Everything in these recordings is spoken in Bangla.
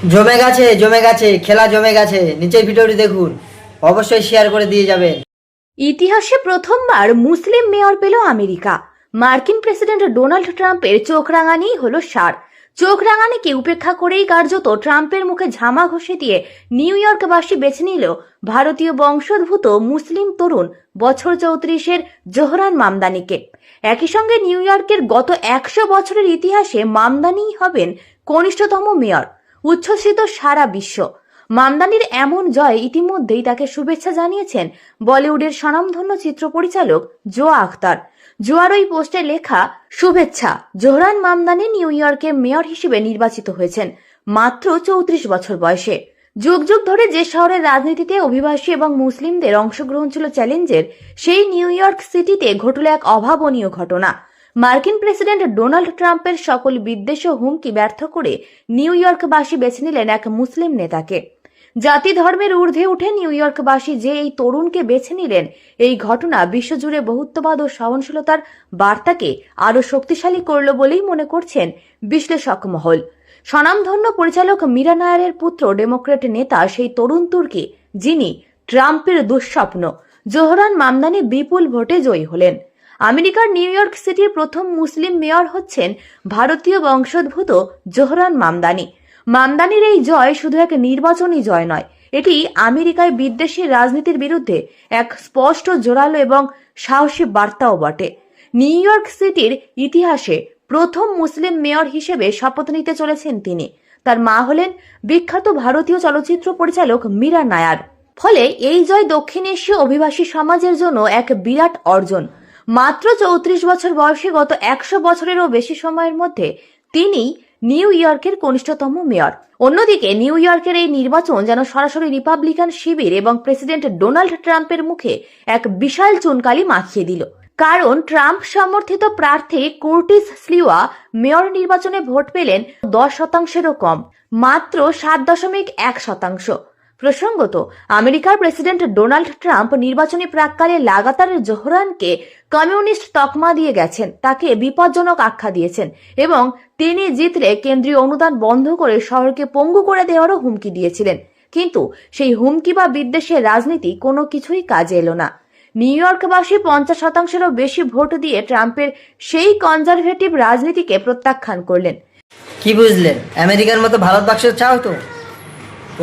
জমে গেছে খেলা জমে গেছে। নিচের ভিডিওটি দেখুন, অবশ্যই শেয়ার করে দিয়ে যাবেন। ইতিহাসে প্রথমবার মুসলিম মেয়র পেল আমেরিকা। মার্কিন প্রেসিডেন্ট ডোনাল্ড ট্রাম্পের চোখ রাঙানিই হলো সার। চোখ রাঙানিকে উপেক্ষা করেই কার্যত ট্রাম্পের মুখে ঝামা ঘষে দিয়ে নিউ ইয়র্কবাসী বেছে নিল ভারতীয় বংশোদ্ভূত মুসলিম তরুণ বছর 34-এর জোহরান মামদানিকে। একই সঙ্গে নিউ ইয়র্কের গত 100 বছরের ইতিহাসে মামদানিই হবেন কনিষ্ঠতম মেয়র। উচ্ছ্বসিত সারা বিশ্ব। মামদানির এমন জয় ইতিমধ্যেই তাকে শুভেচ্ছা জানিয়েছেন বলিউডের স্বনামধন্য চিত্র পরিচালক জোয়া আখতার। জোয়ার ওই পোস্টে লেখা, শুভেচ্ছা, জোহরান মামদানি নিউ ইয়র্কের মেয়র হিসেবে নির্বাচিত হয়েছেন মাত্র 34 বছর বয়সে। যুগ যুগ ধরে যে শহরের রাজনীতিতে অভিবাসী এবং মুসলিমদের অংশগ্রহণ ছিল চ্যালেঞ্জের, সেই নিউ ইয়র্ক সিটিতে ঘটল এক অভাবনীয় ঘটনা। মার্কিন প্রেসিডেন্ট ডোনাল্ড ট্রাম্পের সকল বিদ্বেষ ও হুমকি ব্যর্থ করে নিউ ইয়র্কবাসী বেছে নিলেন এক মুসলিম নেতাকে। জাতি ধর্মের ঊর্ধ্বে উঠে নিউ ইয়র্কবাসী যে এই তরুণকে বেছে নিলেন, এই ঘটনা বিশ্বজুড়ে বহুত্ববাদ ও সহনশীলতার বার্তাকে আরো শক্তিশালী করল বলেই মনে করছেন বিশ্লেষক মহল। স্বনামধন্য পরিচালক মীরা নায়ারের পুত্র ডেমোক্রেট নেতা সেই তরুণ তুর্কি, যিনি ট্রাম্পের দুঃস্বপ্ন, জোহরান মামদানি বিপুল ভোটে জয়ী হলেন। আমেরিকার নিউ ইয়র্ক সিটির প্রথম মুসলিম মেয়র হচ্ছেন ভারতীয় বংশোদ্ভূত জোহরান মামদানি। মামদানির এই জয় শুধু এক নির্বাচনী জয় নয়, এটি আমেরিকায় বিদ্বেষী রাজনীতির বিরুদ্ধে এক স্পষ্ট, জোরালো এবং সাহসী বার্তাও বটে। নিউ ইয়র্ক সিটির ইতিহাসে প্রথম মুসলিম মেয়র হিসেবে শপথ নিতে চলেছেন তিনি। তার মা হলেন বিখ্যাত ভারতীয় চলচ্চিত্র পরিচালক মীরা নায়ার। ফলে এই জয় দক্ষিণ এশীয় অভিবাসী সমাজের জন্য এক বিরাট অর্জন। মাত্র 34 বছর বয়সে গত 100 বছরেরও বেশি সময়ের মধ্যে তিনি নিউ ইয়র্কের কনিষ্ঠতম মেয়র। অন্যদিকে নিউ ইয়র্কের এই নির্বাচন যেন সরাসরি রিপাবলিকান শিবির এবং প্রেসিডেন্ট ডোনাল্ড ট্রাম্পের মুখে এক বিশাল চুনকালি মাখিয়ে দিল। কারণ ট্রাম্প সমর্থিত প্রার্থী কুর্টিস স্লিওয়া মেয়র নির্বাচনে ভোট পেলেন 10%-এরও কম, মাত্র 7.1%। প্রসঙ্গত, আমেরিকার প্রেসিডেন্ট ডোনাল্ড ট্রাম্প নির্বাচনী প্রাক্কালে লাগাতার জোহরানকে কমিউনিস্ট তকমা দিয়ে গেছেন, তাকে বিপজ্জনক আখ্যা দিয়েছেন এবং তিনি জিতলে কেন্দ্রীয় অনুদান বন্ধ করে শহরকে পঙ্গু করে দেওয়ারও হুমকি দিয়েছিলেন। কিন্তু সেই হুমকি বা বিদ্বেষের রাজনীতি কোনো কিছুই কাজে এলো না। নিউ ইয়র্কবাসী 50%-এরও বেশি ভোট দিয়ে ট্রাম্পের সেই কনজারভেটিভ রাজনীতিকে প্রত্যাখ্যান করলেন। কি বুঝলেন? আমেরিকার মতো ভারতবর্ষ চাও তো?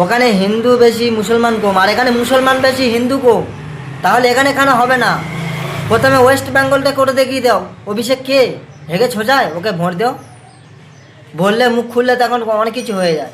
ওখানে হিন্দু বেশি মুসলমান কম, আর এখানে মুসলমান বেশি হিন্দু কম। তাহলে এখানে কেন হবে না? প্রথমে ওয়েস্ট বেঙ্গলটা করে দেখিয়ে দাও। অভিষেক কে হেগে ছোজায়, ওকে ভোট দাও। বললে মুখ খুললে তখন অনেক কিছু হয়ে যায়।